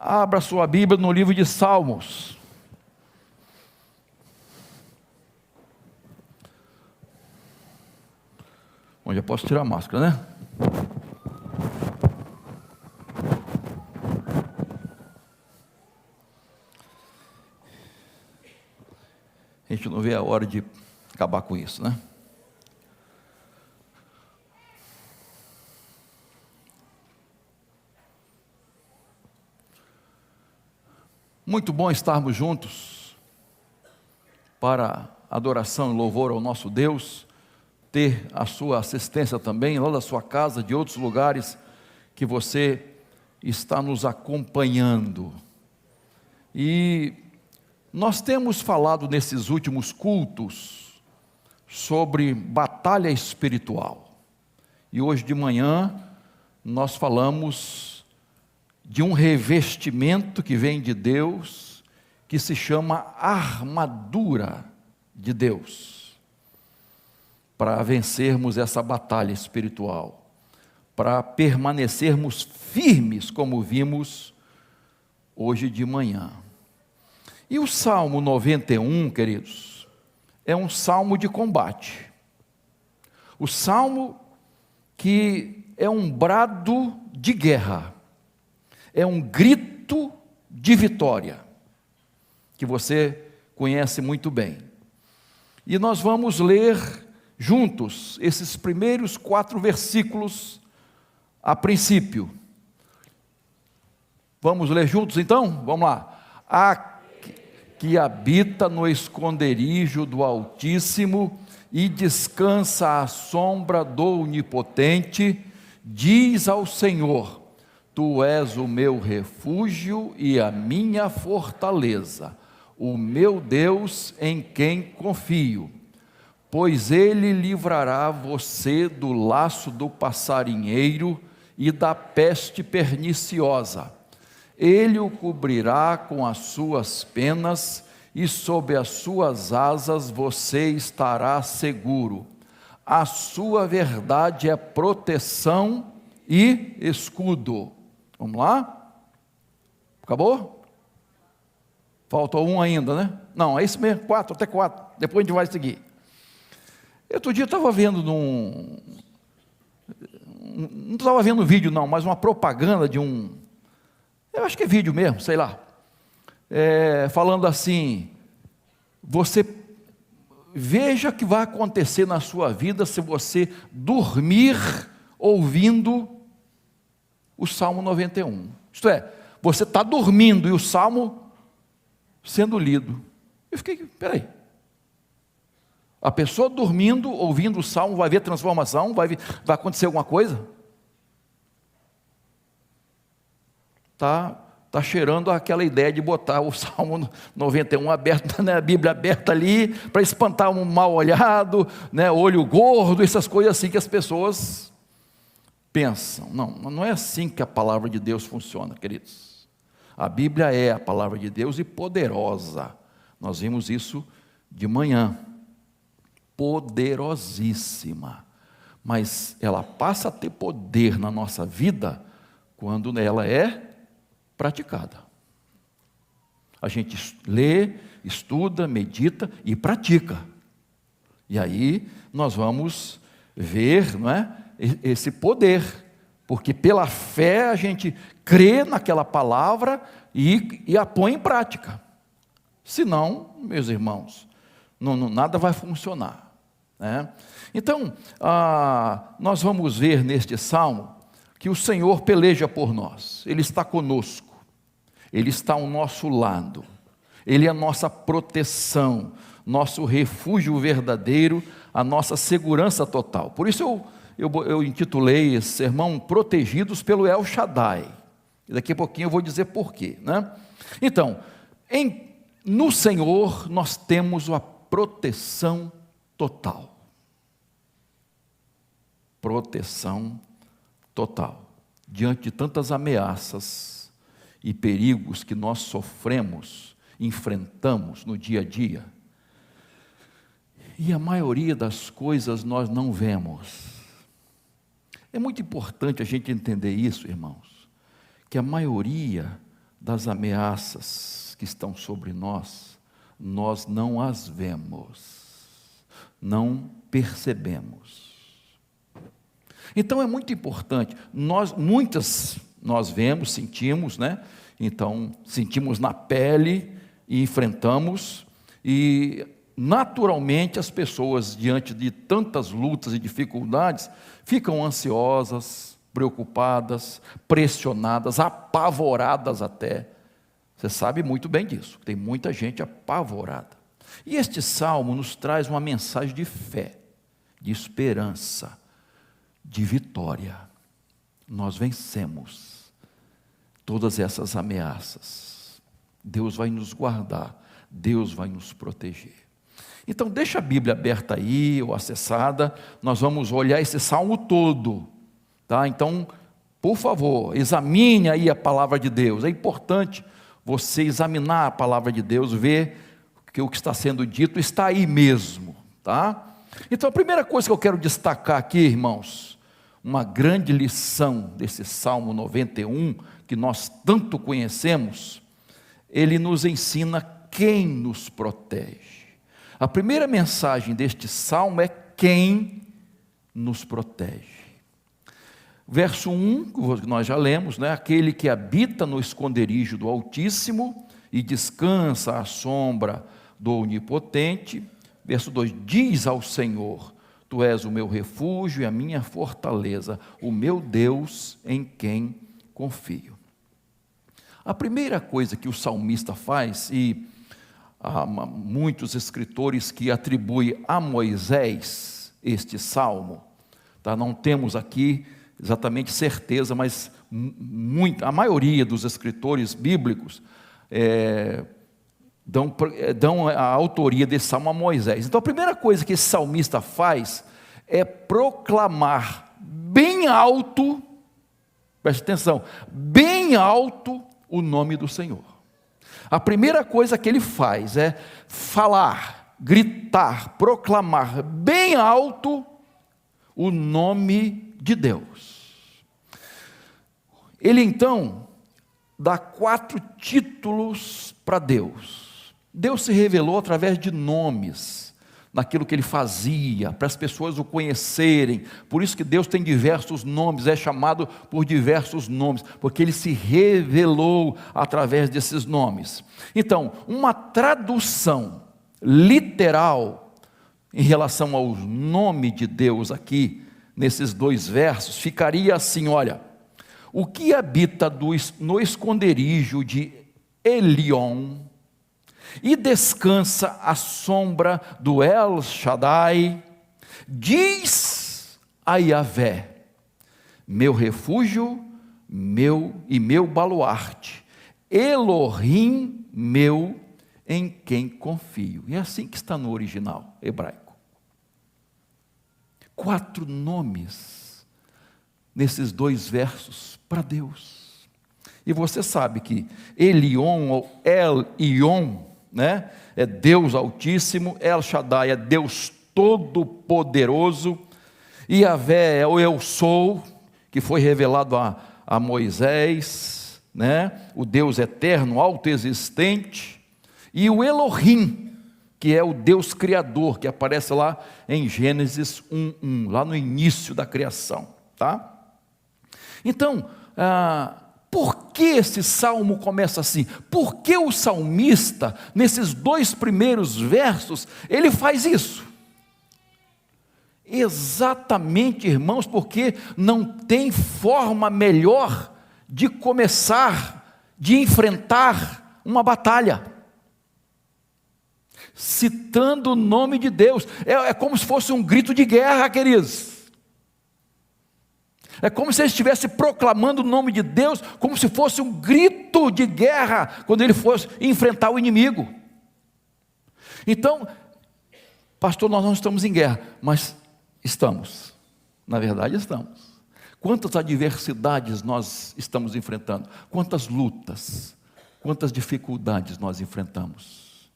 Abra sua Bíblia no livro de Salmos. Bom, já posso tirar a máscara, né? A gente não vê a hora de acabar com isso, né? Muito bom estarmos juntos para adoração e louvor ao nosso Deus, ter a sua assistência também, lá da sua casa, de outros lugares que você está nos acompanhando. E nós temos falado nesses últimos cultos sobre batalha espiritual. E hoje de manhã nós falamos de um revestimento que vem de Deus, que se chama armadura de Deus, para vencermos essa batalha espiritual, para permanecermos firmes, como vimos hoje de manhã. E o Salmo 91, queridos, é um salmo de combate. O salmo que é um brado de guerra, é um grito de vitória, que você conhece muito bem. E nós vamos ler juntos esses primeiros 4 versículos a princípio. Vamos ler juntos então? Vamos lá. Que habita no esconderijo do Altíssimo e descansa à sombra do Onipotente, diz ao Senhor: Tu és o meu refúgio e a minha fortaleza, o meu Deus em quem confio. Pois Ele livrará você do laço do passarinheiro e da peste perniciosa. Ele o cobrirá com as suas penas e sob as suas asas você estará seguro. A sua verdade é proteção e escudo. Vamos lá? Acabou? Faltou um ainda, né? Não, é isso mesmo, 4, até 4. Depois a gente vai seguir. Outro dia eu estava vendo não estava vendo vídeo não, mas uma propaganda de eu acho que é vídeo mesmo, sei lá, falando assim: você veja o que vai acontecer na sua vida se você dormir ouvindo o Salmo 91. Isto é, você está dormindo e o Salmo sendo lido. Eu fiquei, peraí. A pessoa dormindo, ouvindo o Salmo, vai ver transformação, vai acontecer alguma coisa? Tá cheirando aquela ideia de botar o Salmo 91 aberto, né, a Bíblia aberta ali, para espantar um mal olhado, né, olho gordo, essas coisas assim que as pessoas pensam. Não é assim que a palavra de Deus funciona, queridos. A Bíblia é a palavra de Deus e poderosa. Nós vimos isso de manhã. Poderosíssima. Mas ela passa a ter poder na nossa vida quando ela é praticada. A gente lê, estuda, medita e pratica. E aí nós vamos ver, não é, esse poder, porque pela fé a gente crê naquela palavra e a põe em prática. Senão, meus irmãos, nada vai funcionar, né? Então, nós vamos ver neste salmo que o Senhor peleja por nós. Ele está conosco, Ele está ao nosso lado, Ele é a nossa proteção, nosso refúgio verdadeiro, a nossa segurança total. Por isso eu intitulei esse sermão Protegidos pelo El Shaddai. E daqui a pouquinho eu vou dizer porquê, né? Então, no Senhor nós temos a proteção total. Proteção total. Diante de tantas ameaças e perigos que nós sofremos, enfrentamos no dia a dia, e a maioria das coisas nós não vemos. É muito importante a gente entender isso, irmãos, que a maioria das ameaças que estão sobre nós, nós não as vemos, não percebemos. Então é muito importante, nós vemos, sentimos, né? Então sentimos na pele e enfrentamos, e naturalmente as pessoas, diante de tantas lutas e dificuldades, ficam ansiosas, preocupadas, pressionadas, apavoradas até. Você sabe muito bem disso, tem muita gente apavorada. E este salmo nos traz uma mensagem de fé, de esperança, de vitória. Nós vencemos todas essas ameaças. Deus vai nos guardar, Deus vai nos proteger. Então deixa a Bíblia aberta aí, ou acessada, nós vamos olhar esse salmo todo, tá? Então, por favor, examine aí a palavra de Deus. É importante você examinar a palavra de Deus, ver que o que está sendo dito está aí mesmo, tá? Então a primeira coisa que eu quero destacar aqui, irmãos, uma grande lição desse Salmo 91, que nós tanto conhecemos, ele nos ensina quem nos protege. A primeira mensagem deste salmo é quem nos protege. Verso 1, que nós já lemos, né? Aquele que habita no esconderijo do Altíssimo e descansa à sombra do Onipotente. Verso 2, diz ao Senhor: Tu és o meu refúgio e a minha fortaleza, o meu Deus em quem confio. A primeira coisa que o salmista faz, e há muitos escritores que atribuem a Moisés este salmo, tá? Não temos aqui exatamente certeza, mas a maioria dos escritores bíblicos dão a autoria desse salmo a Moisés. Então a primeira coisa que esse salmista faz é proclamar bem alto, preste atenção, bem alto o nome do Senhor. A primeira coisa que ele faz é falar, gritar, proclamar bem alto o nome de Deus. Ele então dá 4 títulos para Deus. Deus se revelou através de nomes, naquilo que ele fazia, para as pessoas o conhecerem. Por isso que Deus tem diversos nomes, é chamado por diversos nomes, porque ele se revelou através desses nomes. Então, uma tradução literal em relação ao nome de Deus aqui, nesses 2 versos, ficaria assim: olha, o que habita no esconderijo de Elion e descansa à sombra do El Shaddai, diz a Yahvé, meu refúgio, meu baluarte, Elohim meu, em quem confio. E é assim que está no original hebraico. 4 nomes nesses 2 versos para Deus. E você sabe que Elion ou El-Ion, né, é Deus Altíssimo, El Shaddai é Deus Todo-Poderoso, e Yahvé é o Eu Sou, que foi revelado a Moisés, né, o Deus eterno, autoexistente, e o Elohim, que é o Deus Criador, que aparece lá em Gênesis 1:1, lá no início da criação, tá? Então, por que esse salmo começa assim? Por que o salmista, nesses 2 primeiros versos, ele faz isso? Exatamente, irmãos, porque não tem forma melhor de começar, de enfrentar uma batalha. Citando o nome de Deus, é como se fosse um grito de guerra, queridos. É como se ele estivesse proclamando o nome de Deus, como se fosse um grito de guerra, quando ele fosse enfrentar o inimigo. Então, pastor, nós não estamos em guerra, mas estamos, na verdade estamos. Quantas adversidades nós estamos enfrentando, quantas lutas, quantas dificuldades nós enfrentamos,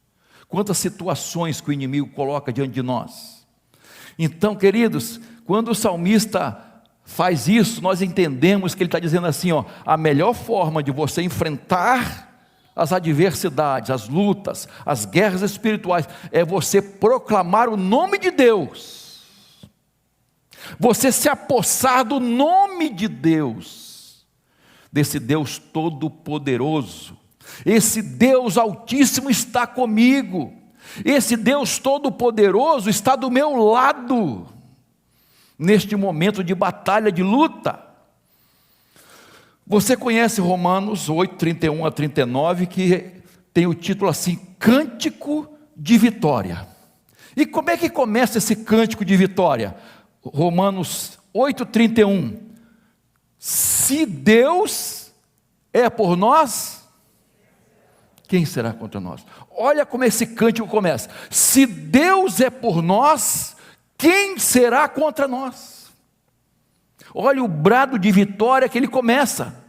quantas situações que o inimigo coloca diante de nós. Então, queridos, quando o salmista faz isso, nós entendemos que ele está dizendo assim, ó, a melhor forma de você enfrentar as adversidades, as lutas, as guerras espirituais, é você proclamar o nome de Deus, você se apossar do nome de Deus, desse Deus todo-poderoso. Esse Deus altíssimo está comigo, esse Deus todo-poderoso está do meu lado, neste momento de batalha, de luta. Você conhece Romanos 8, 31 a 39, que tem o título assim, Cântico de Vitória. E como é que começa esse cântico de vitória? Romanos 8, 31. Se Deus é por nós, quem será contra nós? Olha como esse cântico começa. Se Deus é por nós, quem será contra nós? Olha o brado de vitória que ele começa.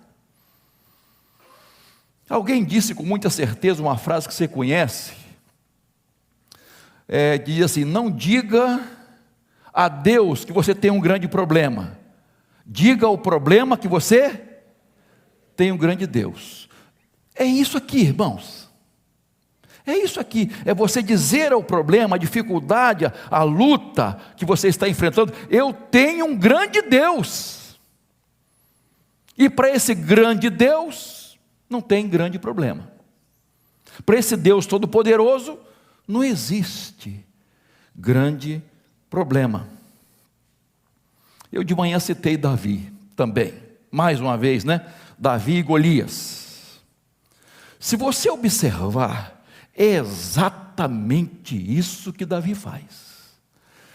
Alguém disse com muita certeza uma frase que você conhece, diz assim, não diga a Deus que você tem um grande problema, diga o problema que você tem um grande Deus. É isso aqui, irmãos, é isso aqui, é você dizer ao problema, a dificuldade, a luta que você está enfrentando, eu tenho um grande Deus, e para esse grande Deus, não tem grande problema, para esse Deus todo-poderoso, não existe grande problema. Eu de manhã citei Davi também, mais uma vez, né? Davi e Golias. Se você observar, é exatamente isso que Davi faz.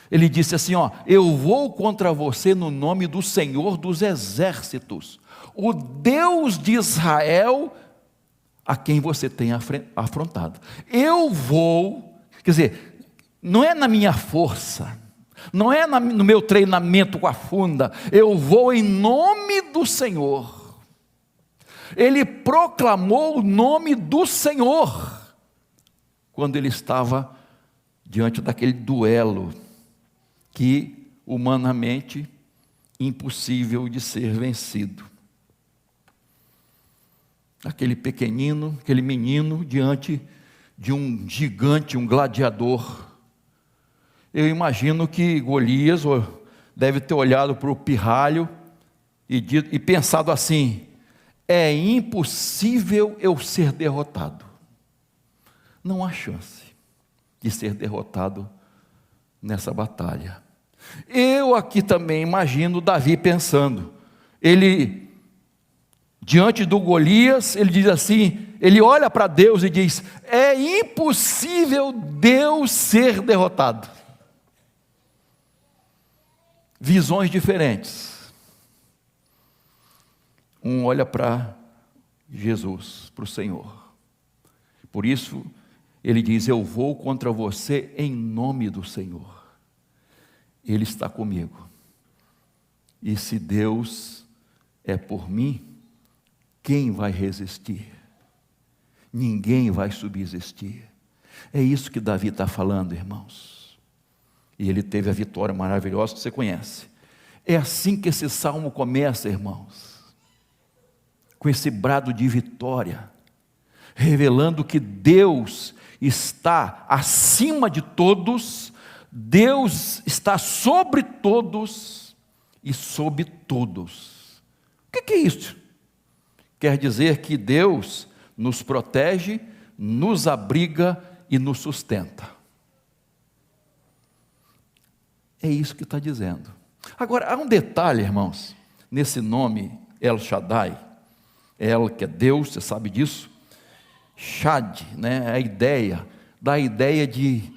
Ele disse assim, ó, eu vou contra você no nome do Senhor dos exércitos, o Deus de Israel, a quem você tem afrontado. Eu vou, quer dizer, não é na minha força, não é no meu treinamento com a funda, eu vou em nome do Senhor. Ele proclamou o nome do Senhor, quando ele estava diante daquele duelo, que humanamente impossível de ser vencido. Aquele pequenino, aquele menino diante de um gigante, um gladiador. Eu imagino que Golias deve ter olhado para o pirralho e pensado assim, é impossível eu ser derrotado. Não há chance de ser derrotado nessa batalha. Eu aqui também imagino Davi pensando, ele, diante do Golias, ele diz assim, ele olha para Deus e diz, é impossível Deus ser derrotado. Visões diferentes. Um olha para Jesus, para o Senhor. Por isso, ele diz, eu vou contra você em nome do Senhor. Ele está comigo. E se Deus é por mim, quem vai resistir? Ninguém vai subsistir. É isso que Davi está falando, irmãos. E ele teve a vitória maravilhosa que você conhece. É assim que esse salmo começa, irmãos. Com esse brado de vitória, revelando que Deus está acima de todos, Deus está sobre todos e sob todos. O que é isso? Quer dizer que Deus nos protege, nos abriga e nos sustenta. É isso que está dizendo. Agora, há um detalhe, irmãos, nesse nome El Shaddai, El que é Deus, você sabe disso, Shad, né, a ideia, dá a ideia de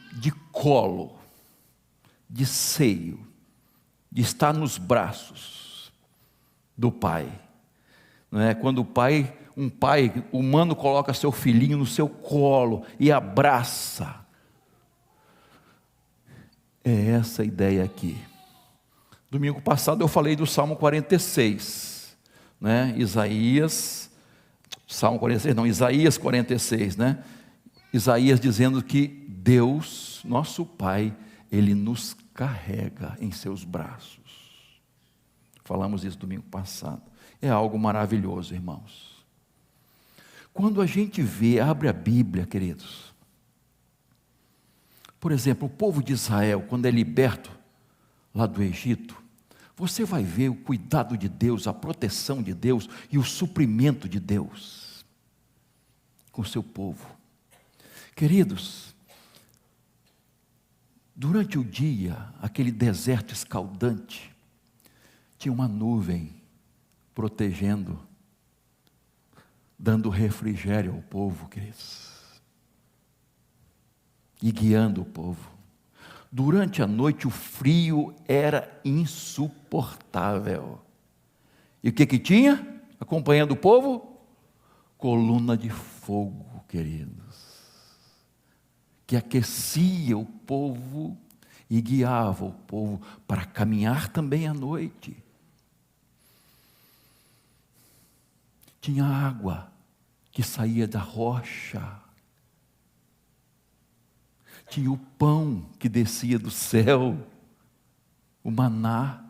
colo, de seio, de estar nos braços do Pai. Não é? Quando um pai humano coloca seu filhinho no seu colo e abraça. É essa a ideia aqui. Domingo passado eu falei do Salmo 46, né? Isaías 46, né? Isaías dizendo que Deus, nosso Pai, Ele nos carrega em seus braços. Falamos isso domingo passado. É algo maravilhoso, irmãos. Quando a gente vê, abre a Bíblia, queridos. Por exemplo, o povo de Israel, quando é liberto lá do Egito, você vai ver o cuidado de Deus, a proteção de Deus e o suprimento de Deus com o seu povo. Queridos, durante o dia, aquele deserto escaldante, tinha uma nuvem protegendo, dando refrigério ao povo, queridos, e guiando o povo. Durante a noite o frio era insuportável. E o que tinha? Acompanhando o povo? Coluna de fogo, queridos, que aquecia o povo e guiava o povo para caminhar também à noite. Tinha água que saía da rocha. Tinha o pão que descia do céu, o maná.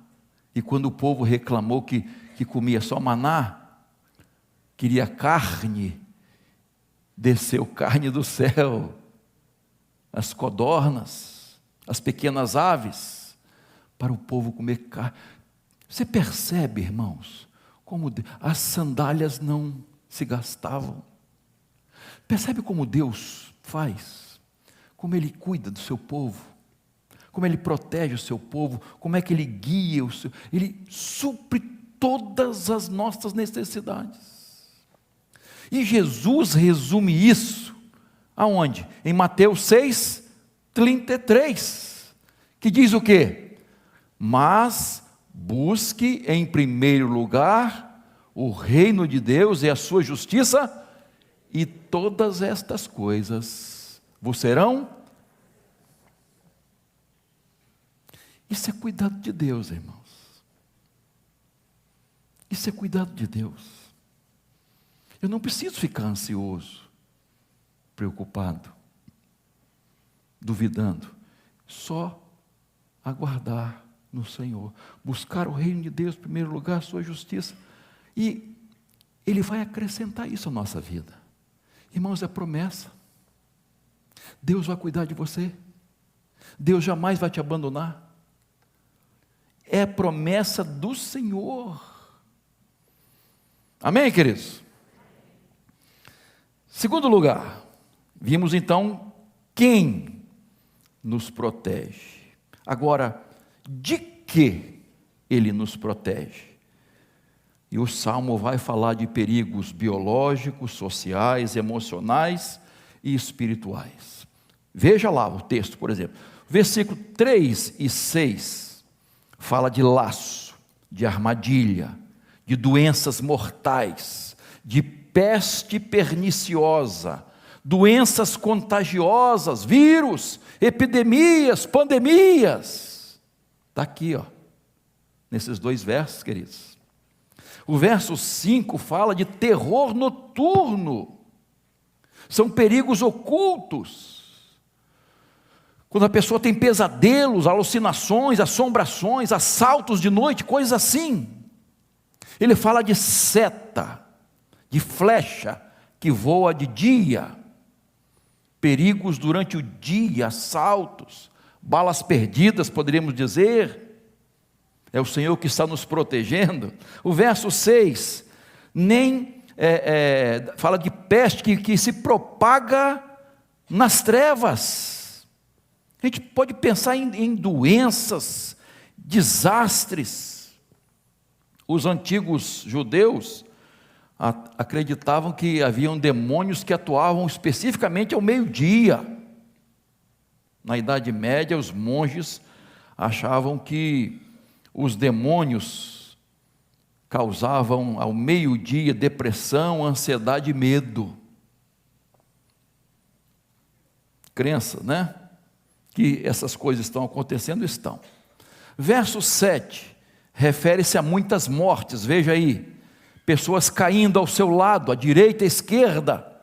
E quando o povo reclamou que comia só maná, queria carne, desceu carne do céu, as codornas, as pequenas aves, para o povo comer carne. Você percebe, irmãos, como as sandálias não se gastavam? Percebe como Deus faz? Como Ele cuida do seu povo? Como Ele protege o seu povo? Como é que Ele guia o seu... Ele supre todas as nossas necessidades. E Jesus resume isso aonde? Em Mateus 6:33, que diz o quê? Mas busque em primeiro lugar o reino de Deus e a sua justiça, e todas estas coisas vos serão. Isso é cuidado de Deus, irmãos. Isso é cuidado de Deus. Eu não preciso ficar ansioso, preocupado, duvidando. Só aguardar no Senhor. Buscar o reino de Deus em primeiro lugar, a sua justiça. E Ele vai acrescentar isso à nossa vida. Irmãos, é promessa. Deus vai cuidar de você. Deus jamais vai te abandonar. É promessa do Senhor. Amém, queridos? Segundo lugar, vimos então quem nos protege. Agora, de que Ele nos protege? E o Salmo vai falar de perigos biológicos, sociais, emocionais e espirituais. Veja lá o texto, por exemplo. Versículo 3 e 6 fala de laço, de armadilha, de doenças mortais, de peste perniciosa, doenças contagiosas, vírus, epidemias, pandemias. Está aqui, nesses dois versos, queridos. O verso 5 fala de terror noturno. São perigos ocultos. Quando a pessoa tem pesadelos, alucinações, assombrações, assaltos de noite, coisas assim. Ele fala de seta, de flecha que voa de dia, perigos durante o dia, assaltos, balas perdidas, poderíamos dizer. É o Senhor que está nos protegendo. O verso 6, fala de peste que se propaga nas trevas. A gente pode pensar em doenças, desastres. Os antigos judeus acreditavam que haviam demônios que atuavam especificamente ao meio-dia. Na Idade Média, os monges achavam que os demônios causavam ao meio-dia depressão, ansiedade e medo. Crença, né? Que essas coisas estão acontecendo, estão. Verso 7 refere-se a muitas mortes, veja aí, pessoas caindo ao seu lado, à direita e à esquerda,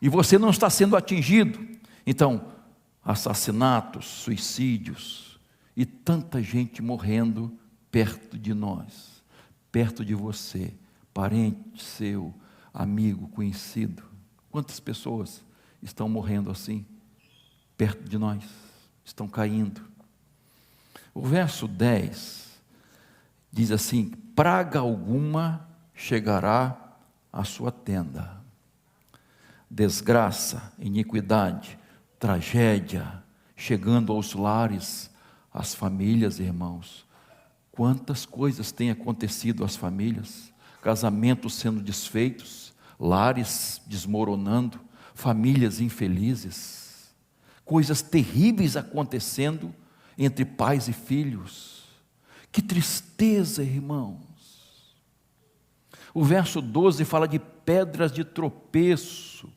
e você não está sendo atingido. Então, assassinatos, suicídios, e tanta gente morrendo perto de nós, perto de você, parente seu, amigo, conhecido. Quantas pessoas estão morrendo assim, perto de nós, estão caindo? O verso 10 diz assim: praga alguma chegará à sua tenda, desgraça, iniquidade, tragédia, chegando aos lares, às famílias, irmãos. Quantas coisas têm acontecido às famílias, casamentos sendo desfeitos, lares desmoronando, famílias infelizes, coisas terríveis acontecendo entre pais e filhos. Que tristeza, irmãos. O verso 12 fala de pedras de tropeço,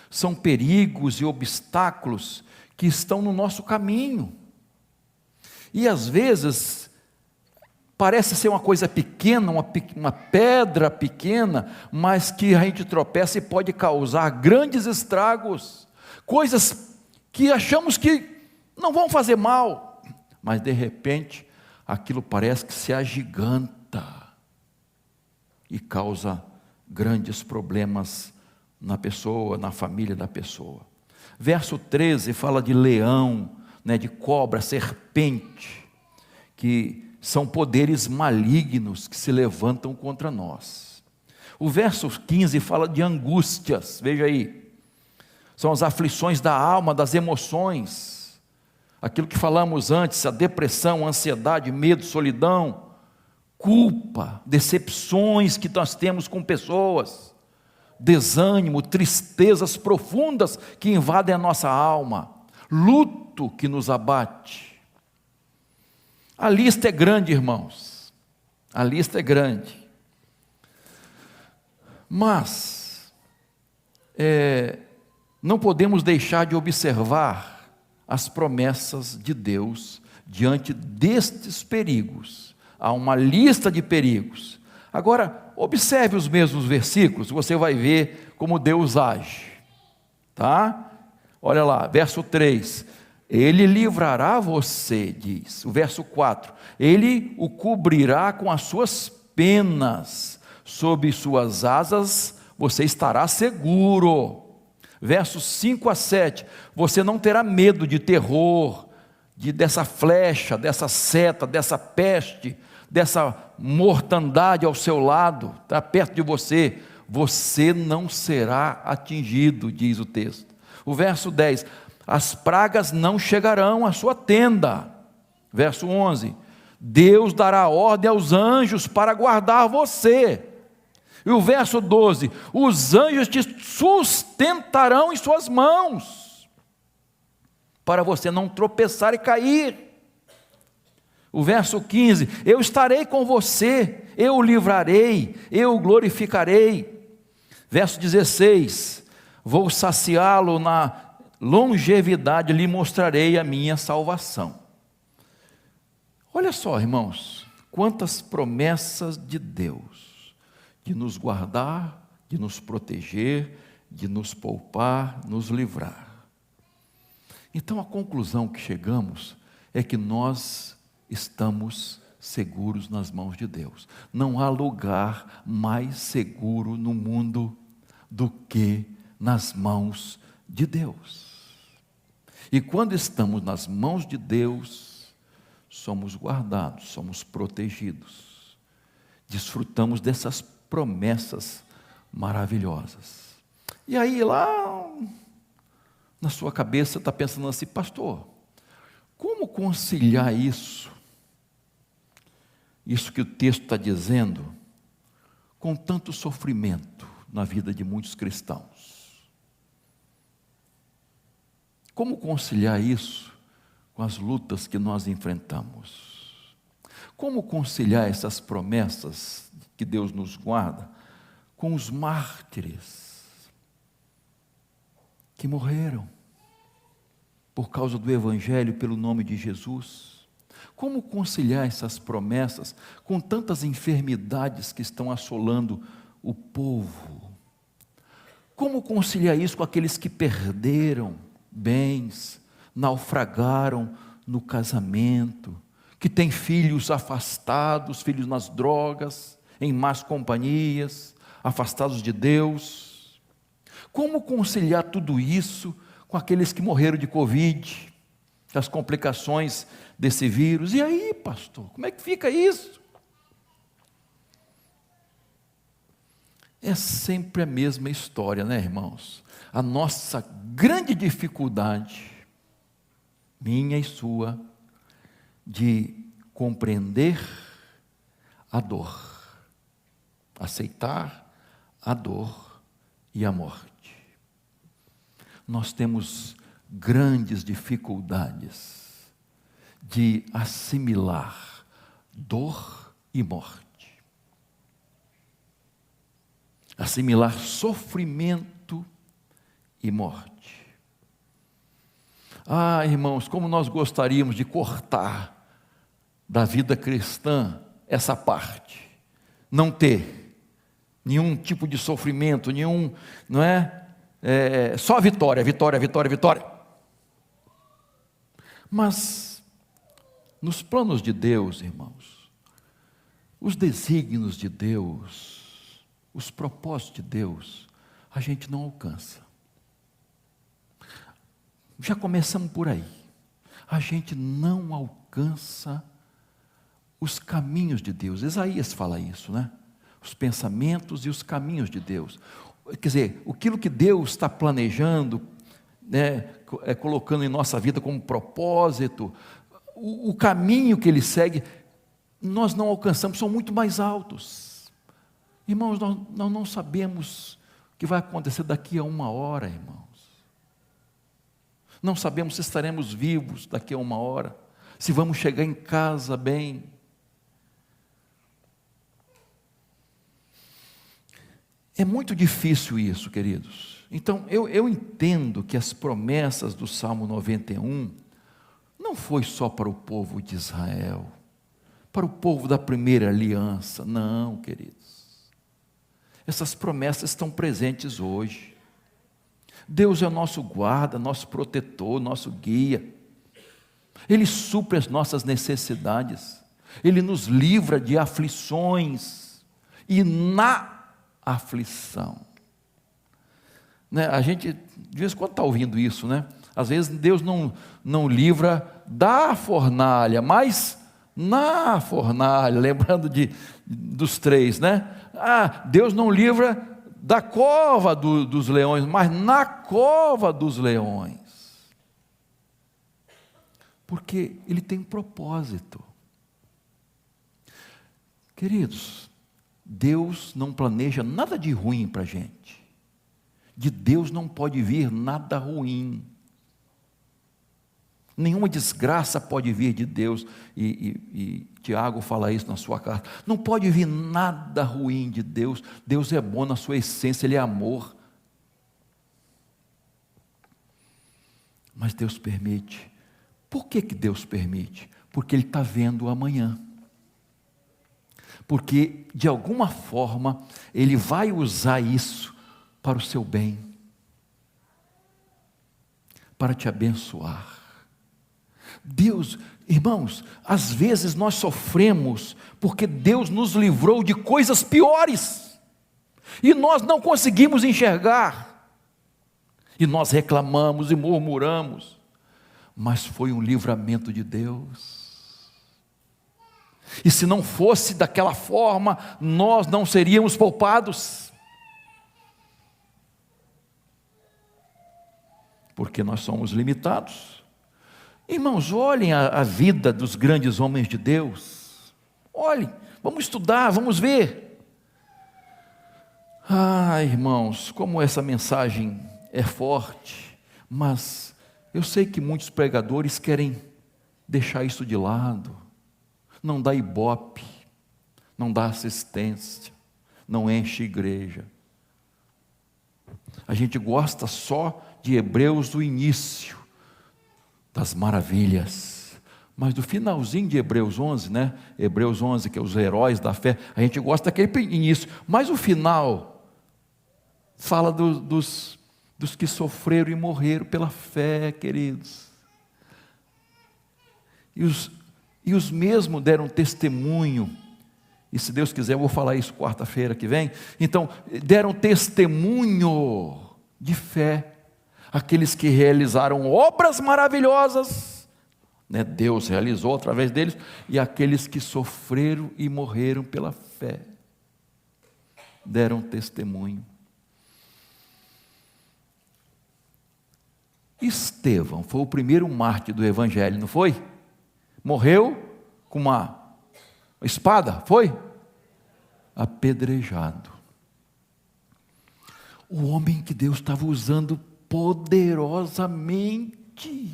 são perigos e obstáculos que estão no nosso caminho, e às vezes parece ser uma coisa pequena, uma pedra pequena, mas que a gente tropeça e pode causar grandes estragos, coisas que achamos que não vão fazer mal, mas de repente aquilo parece que se agiganta e causa grandes problemas na pessoa, na família da pessoa. Verso 13 fala de leão, de cobra, serpente, que são poderes malignos que se levantam contra nós. O verso 15 fala de angústias, veja aí, são as aflições da alma, das emoções, aquilo que falamos antes, a depressão, a ansiedade, medo, solidão, culpa, decepções que nós temos com pessoas, desânimo, tristezas profundas que invadem a nossa alma, luto que nos abate. A lista é grande, irmãos, a lista é grande, mas não podemos deixar de observar as promessas de Deus diante destes perigos. Há uma lista de perigos. Agora, observe os mesmos versículos, você vai ver como Deus age, tá? Olha lá, verso 3, Ele livrará você, diz. O verso 4, Ele o cobrirá com as suas penas, sob suas asas você estará seguro. Versos 5 a 7, você não terá medo de terror, dessa flecha, dessa seta, dessa peste, dessa mortandade ao seu lado, está perto de você, você não será atingido, diz o texto. O verso 10, as pragas não chegarão à sua tenda. Verso 11, Deus dará ordem aos anjos para guardar você. E o verso 12, os anjos te sustentarão em suas mãos, para você não tropeçar e cair. O verso 15, eu estarei com você, eu o livrarei, eu o glorificarei. Verso 16, vou saciá-lo na longevidade, lhe mostrarei a minha salvação. Olha só, irmãos, quantas promessas de Deus, de nos guardar, de nos proteger, de nos poupar, nos livrar. Então a conclusão que chegamos é que nós estamos seguros nas mãos de Deus. Não há lugar mais seguro no mundo do que nas mãos de Deus. E quando estamos nas mãos de Deus, somos guardados, somos protegidos, desfrutamos dessas promessas maravilhosas. E aí lá na sua cabeça está pensando assim, pastor, como conciliar isso que o texto está dizendo, com tanto sofrimento na vida de muitos cristãos? Como conciliar isso com as lutas que nós enfrentamos? Como conciliar essas promessas que Deus nos guarda com os mártires que morreram por causa do Evangelho, pelo nome de Jesus? Como conciliar essas promessas com tantas enfermidades que estão assolando o povo? Como conciliar isso com aqueles que perderam bens, naufragaram no casamento, que tem filhos afastados, filhos nas drogas, em más companhias, afastados de Deus. Como conciliar tudo isso com aqueles que morreram de Covid, as complicações desse vírus? E aí, pastor, como é que fica isso? É sempre a mesma história, né, irmãos? A nossa grande dificuldade, minha e sua, de compreender a dor, aceitar a dor e a morte. Nós temos grandes dificuldades de assimilar dor e morte. Assimilar sofrimento e morte. Ah, irmãos, como nós gostaríamos de cortar da vida cristã essa parte. Não ter nenhum tipo de sofrimento, não é? Só vitória, vitória, vitória, vitória. Mas, nos planos de Deus, irmãos, os desígnios de Deus, os propósitos de Deus, a gente não alcança. Já começamos por aí. A gente não alcança os caminhos de Deus. Isaías fala isso, né? Os pensamentos e os caminhos de Deus. Quer dizer, aquilo que Deus está planejando, né, colocando em nossa vida como propósito, o caminho que Ele segue, nós não alcançamos, são muito mais altos. Irmãos, nós não sabemos o que vai acontecer daqui a 1 hora, irmãos. Não sabemos se estaremos vivos daqui a 1 hora, se vamos chegar em casa bem. É muito difícil isso, queridos. Então, eu entendo que as promessas do Salmo 91 não foi só para o povo de Israel, para o povo da primeira aliança. Não, queridos. Essas promessas estão presentes hoje. Deus é nosso guarda, nosso protetor, nosso guia. Ele supre as nossas necessidades. Ele nos livra de aflições. E na aflição, né? A gente de vez em quando está ouvindo isso, né? Às vezes Deus não livra da fornalha, mas na fornalha, lembrando dos 3, né? Deus não livra da cova dos leões, mas na cova dos leões, porque Ele tem um propósito. Queridos, Deus não planeja nada de ruim para a gente. De Deus não pode vir nada ruim. Nenhuma desgraça pode vir de Deus. E Tiago fala isso na sua carta. Não pode vir nada ruim de Deus. Deus é bom na sua essência, Ele é amor. Mas Deus permite. Por que Deus permite? Porque Ele está vendo o amanhã. Porque, de alguma forma, Ele vai usar isso para o seu bem, para te abençoar. Deus, irmãos, às vezes nós sofremos porque Deus nos livrou de coisas piores, e nós não conseguimos enxergar, e nós reclamamos e murmuramos, mas foi um livramento de Deus. E se não fosse daquela forma, nós não seríamos poupados. Porque nós somos limitados. Irmãos, olhem a vida dos grandes homens de Deus. Olhem, vamos estudar, vamos ver. Irmãos, como essa mensagem é forte, mas eu sei que muitos pregadores querem deixar isso de lado. Não dá ibope, não dá assistência, não enche igreja. A gente gosta só de Hebreus do início, das maravilhas, mas do finalzinho de Hebreus 11, né? Hebreus 11, que é os heróis da fé, a gente gosta daquele início, mas o final fala dos que sofreram e morreram pela fé, queridos. E os mesmos deram testemunho, e se Deus quiser eu vou falar isso quarta-feira que vem. Então, deram testemunho de fé, aqueles que realizaram obras maravilhosas, né? Deus realizou através deles, e aqueles que sofreram e morreram pela fé, deram testemunho. Estevão foi o primeiro mártir do Evangelho, não foi? Morreu com uma espada, foi? Apedrejado. O homem que Deus estava usando poderosamente,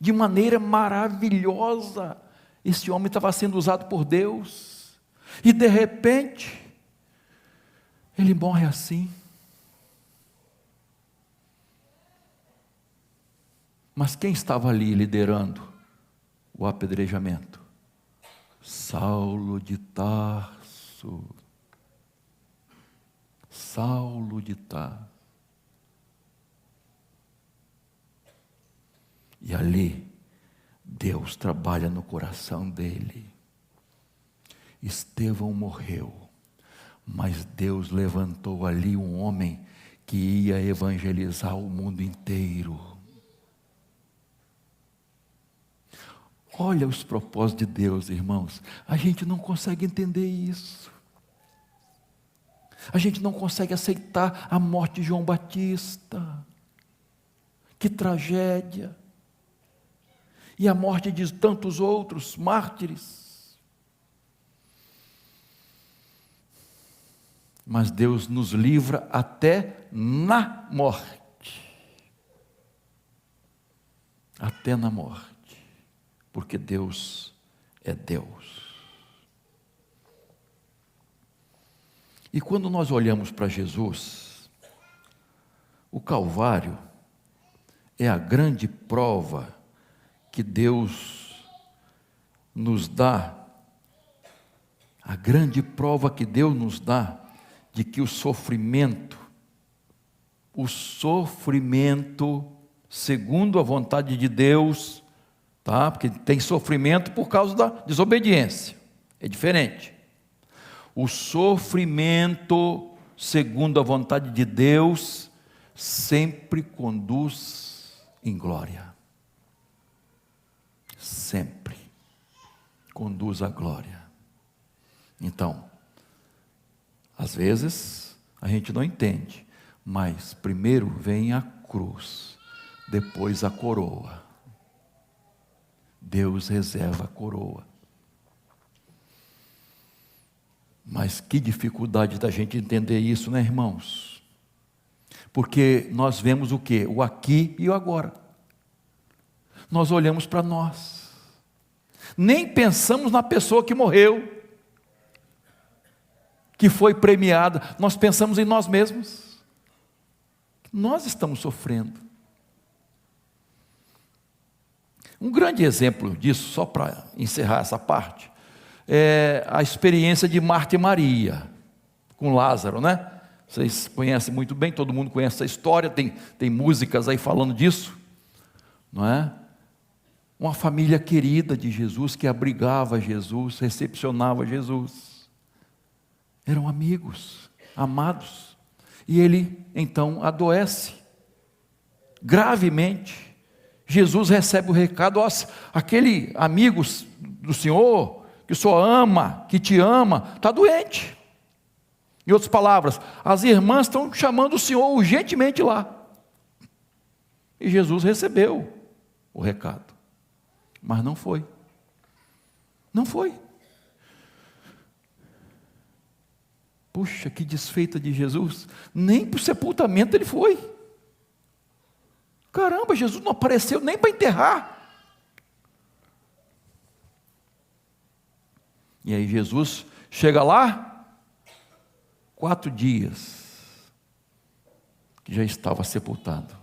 de maneira maravilhosa, esse homem estava sendo usado por Deus, e de repente, ele morre assim. Mas quem estava ali liderando o apedrejamento? Saulo de Tarso. Saulo de Tarso. E ali, Deus trabalha no coração dele. Estevão morreu, mas Deus levantou ali um homem que ia evangelizar o mundo inteiro. Olha os propósitos de Deus, irmãos. A gente não consegue entender isso. A gente não consegue aceitar a morte de João Batista. Que tragédia. E a morte de tantos outros mártires. Mas Deus nos livra até na morte. Até na morte. Porque Deus é Deus. E quando nós olhamos para Jesus, o Calvário é a grande prova que Deus nos dá, a grande prova que Deus nos dá de que o sofrimento segundo a vontade de Deus, tá? Porque tem sofrimento por causa da desobediência, é diferente. O sofrimento segundo a vontade de Deus sempre conduz em glória. Sempre conduz à glória. Então, às vezes a gente não entende, mas primeiro vem a cruz, depois a coroa. Deus reserva a coroa. Mas que dificuldade da gente entender isso, né, irmãos? Porque nós vemos o quê? O aqui e o agora. Nós olhamos para nós. Nem pensamos na pessoa que morreu, que foi premiada. Nós pensamos em nós mesmos. Nós estamos sofrendo. Um grande exemplo disso, só para encerrar essa parte, é a experiência de Marta e Maria, com Lázaro, né? Vocês conhecem muito bem, todo mundo conhece essa história, tem músicas aí falando disso, não é? Uma família querida de Jesus, que abrigava Jesus, recepcionava Jesus, eram amigos, amados, e ele então adoece, gravemente. Jesus recebe o recado: ó, aquele amigo do Senhor, que o Senhor ama, que te ama, está doente. Em outras palavras, as irmãs estão chamando o Senhor urgentemente lá. E Jesus recebeu o recado, mas não foi. Não foi. Puxa, que desfeita de Jesus. Nem para o sepultamento ele foi. Caramba, Jesus não apareceu nem para enterrar. E aí Jesus chega lá, 4 dias, que já estava sepultado.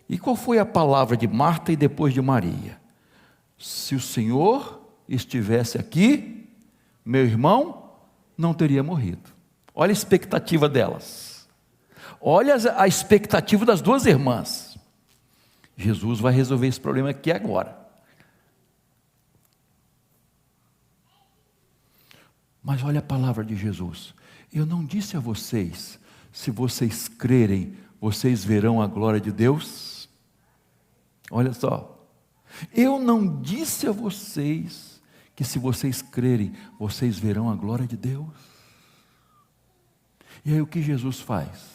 E qual foi a palavra de Marta e depois de Maria? Se o Senhor estivesse aqui, meu irmão não teria morrido. Olha a expectativa delas. Olha a expectativa das duas irmãs. Jesus vai resolver esse problema aqui agora. Mas olha a palavra de Jesus: eu não disse a vocês, se vocês crerem, vocês verão a glória de Deus? Olha só, eu não disse a vocês que se vocês crerem, vocês verão a glória de Deus? E aí o que Jesus faz?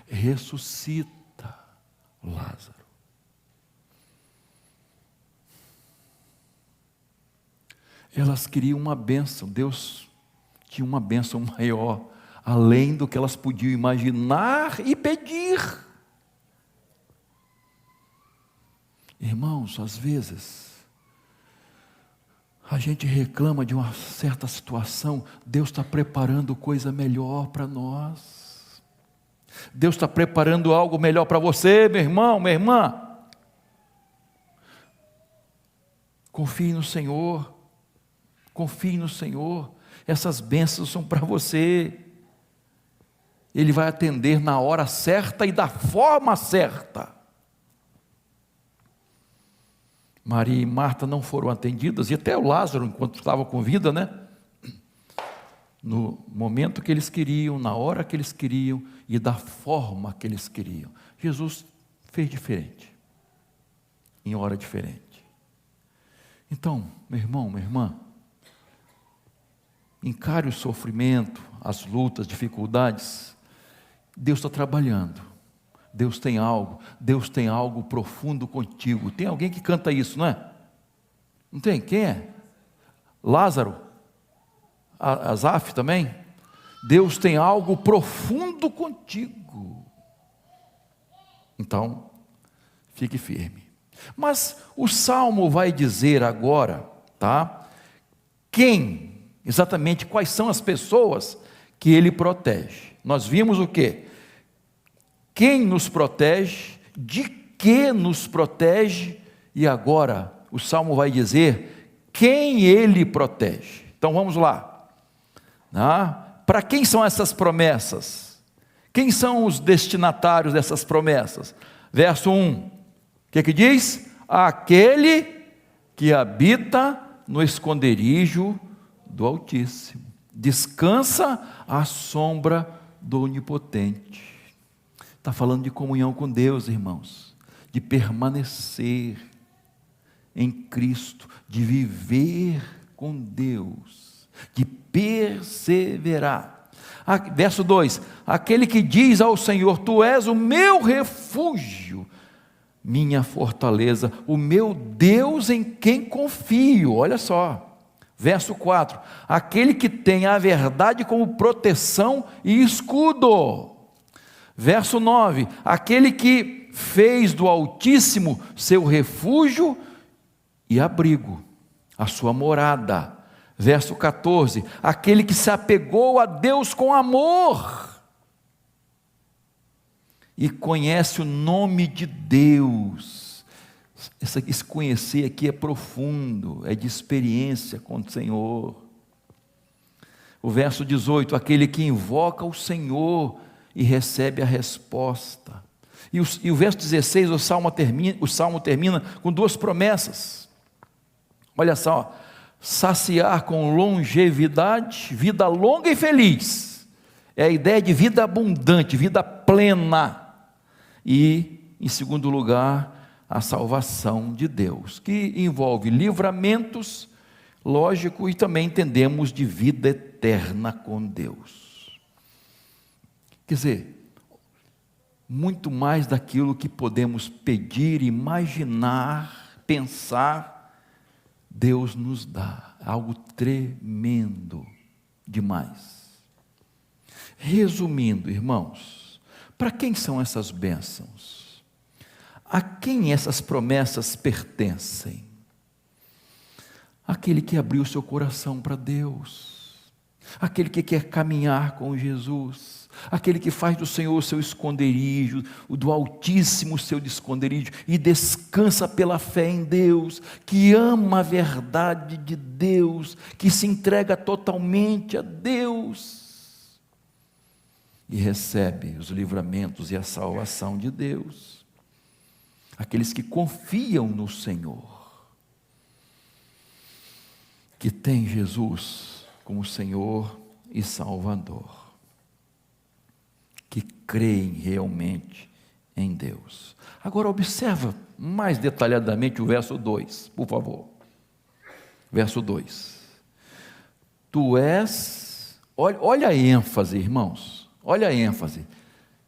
Ressuscita Lázaro. Elas queriam uma bênção, Deus tinha uma bênção maior, além do que elas podiam imaginar e pedir. Irmãos, às vezes, a gente reclama de uma certa situação, Deus está preparando coisa melhor para nós. Deus está preparando algo melhor para você, meu irmão, minha irmã. Confie no Senhor. Confie no Senhor, essas bênçãos são para você. Ele vai atender na hora certa e da forma certa. Maria e Marta não foram atendidas, e até o Lázaro, enquanto estava com vida, né? No momento que eles queriam, na hora que eles queriam e da forma que eles queriam. Jesus fez diferente, em hora diferente. Então, meu irmão, minha irmã, encare o sofrimento, as lutas, dificuldades. Deus está trabalhando. Deus tem algo profundo contigo. Tem alguém que canta isso, não é? Não tem? Quem é? Lázaro? Asaf também? Deus tem algo profundo contigo. Então, fique firme. Mas o Salmo vai dizer agora, tá? Exatamente quais são as pessoas que ele protege. Nós vimos o quê? Quem nos protege, de que nos protege, e agora o Salmo vai dizer quem ele protege. Então vamos lá. Para quem são essas promessas? Quem são os destinatários dessas promessas? Verso 1, o que diz? Aquele que habita no esconderijo do Altíssimo, descansa à sombra do Onipotente. Está falando de comunhão com Deus, irmãos, de permanecer em Cristo, de viver com Deus, de perseverar. Verso 2, aquele que diz ao Senhor, tu és o meu refúgio, minha fortaleza, o meu Deus em quem confio. Olha só. Verso 4, aquele que tem a verdade como proteção e escudo. Verso 9, aquele que fez do Altíssimo seu refúgio e abrigo, a sua morada. Verso 14, aquele que se apegou a Deus com amor e conhece o nome de Deus. Esse conhecer aqui é profundo, é de experiência com o Senhor. O verso 18, aquele que invoca o Senhor e recebe a resposta. E o verso 16, o salmo termina com duas promessas. Olha só, saciar com longevidade, vida longa e feliz. É a ideia de vida abundante, vida plena. E, em segundo lugar, a salvação de Deus, que envolve livramentos, lógico, e também entendemos de vida eterna com Deus. Quer dizer, muito mais daquilo que podemos pedir, imaginar, pensar, Deus nos dá, algo tremendo demais. Resumindo, irmãos, para quem são essas bênçãos? A quem essas promessas pertencem? Aquele que abriu seu coração para Deus, aquele que quer caminhar com Jesus, aquele que faz do Senhor o seu esconderijo, o do Altíssimo o seu esconderijo, e descansa pela fé em Deus, que ama a verdade de Deus, que se entrega totalmente a Deus, e recebe os livramentos e a salvação de Deus. Aqueles que confiam no Senhor, que tem Jesus como Senhor e Salvador, que creem realmente em Deus. Agora observa mais detalhadamente o verso 2, por favor. Verso 2. Tu és, olha a ênfase, irmãos, olha a ênfase.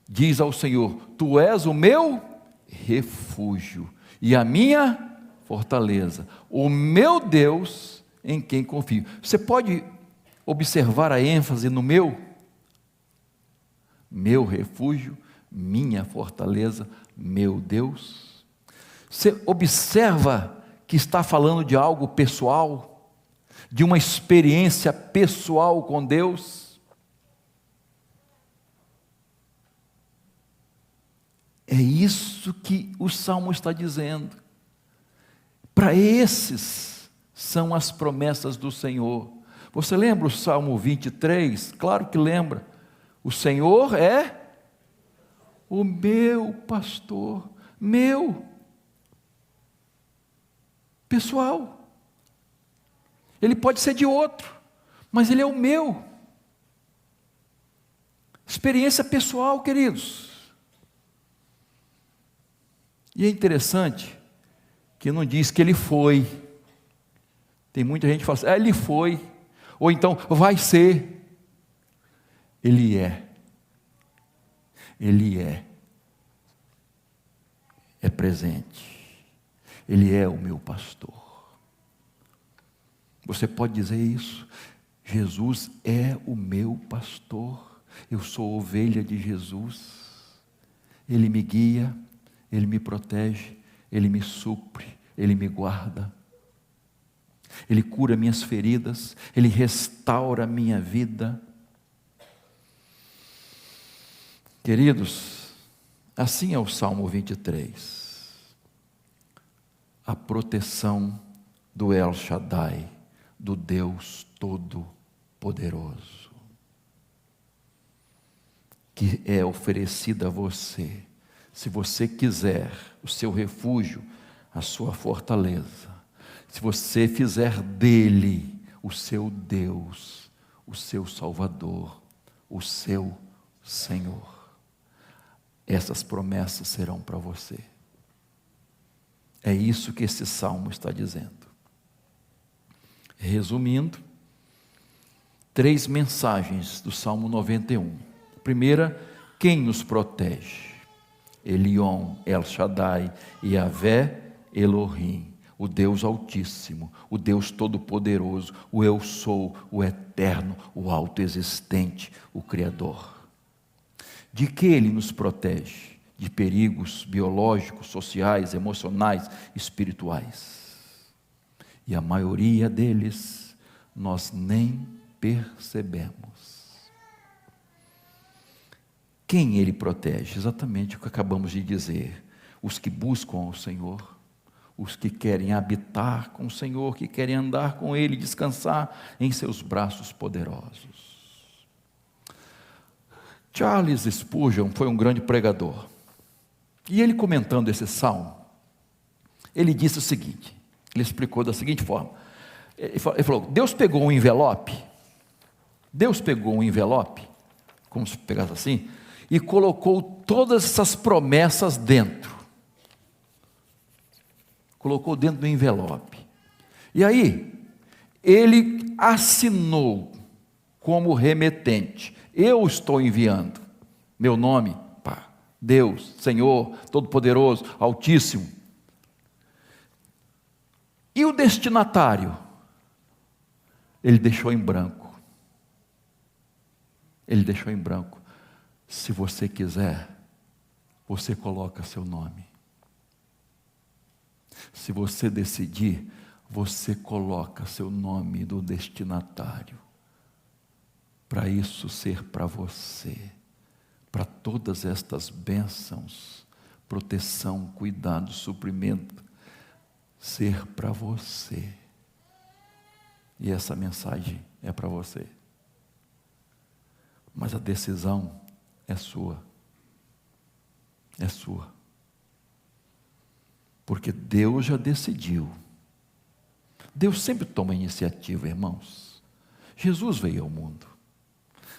Diz ao Senhor: tu és o meu refúgio e a minha fortaleza, o meu Deus em quem confio. Você pode observar a ênfase no meu refúgio, minha fortaleza, meu Deus. Você observa que está falando de algo pessoal, de uma experiência pessoal com Deus. É isso que o Salmo está dizendo. Para esses são as promessas do Senhor. Você lembra o Salmo 23? Claro que lembra. O Senhor é o meu pastor, meu, pessoal. Ele pode ser de outro, mas ele é o meu. Experiência pessoal, queridos. E é interessante que não diz que ele foi. Tem muita gente que fala assim: ele foi, ou então vai ser. Ele é. Ele é presente. Ele é o meu pastor. Você pode dizer isso? Jesus é o meu pastor. Eu sou ovelha de Jesus. Ele me guia, Ele me protege, Ele me supre, Ele me guarda. Ele cura minhas feridas, Ele restaura a minha vida. Queridos, assim é o Salmo 23. A proteção do El Shaddai, do Deus Todo-Poderoso, que é oferecida a você, se você quiser o seu refúgio, a sua fortaleza, se você fizer dele o seu Deus, o seu Salvador, o seu Senhor. Essas promessas serão para você. É isso que esse salmo está dizendo. Resumindo, 3 mensagens do Salmo 91. Primeira, quem nos protege? Elion, El Shaddai, Yahvé, Elohim, o Deus Altíssimo, o Deus Todo-Poderoso, o Eu Sou, o Eterno, o Autoexistente, o Criador. De que Ele nos protege? De perigos biológicos, sociais, emocionais, espirituais. E a maioria deles nós nem percebemos. Quem Ele protege? Exatamente o que acabamos de dizer. Os que buscam ao Senhor, os que querem habitar com o Senhor, que querem andar com Ele, descansar em seus braços poderosos. Charles Spurgeon foi um grande pregador. E ele, comentando esse salmo, ele disse o seguinte, ele explicou da seguinte forma, ele falou, Deus pegou um envelope, como se pegasse assim, e colocou todas essas promessas dentro, colocou dentro do envelope, e aí, ele assinou como remetente, eu estou enviando, meu nome, Deus, Senhor, Todo-Poderoso, Altíssimo. E o destinatário? Ele deixou em branco. Ele deixou em branco. Se você quiser, você coloca seu nome. Se você decidir, você coloca seu nome do destinatário. Para isso ser para você. Para todas estas bênçãos, proteção, cuidado, suprimento, ser para você. E essa mensagem é para você. Mas a decisão é sua. É sua. Porque Deus já decidiu. Deus sempre toma iniciativa, irmãos. Jesus veio ao mundo.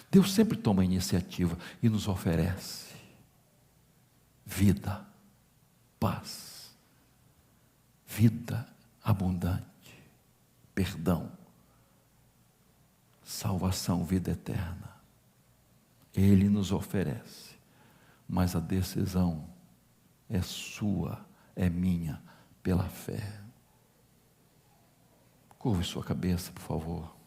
Deus sempre toma a iniciativa e nos oferece vida, paz, vida abundante, perdão, salvação, vida eterna. Ele nos oferece, mas a decisão é sua, é minha, pela fé. Curve sua cabeça, por favor.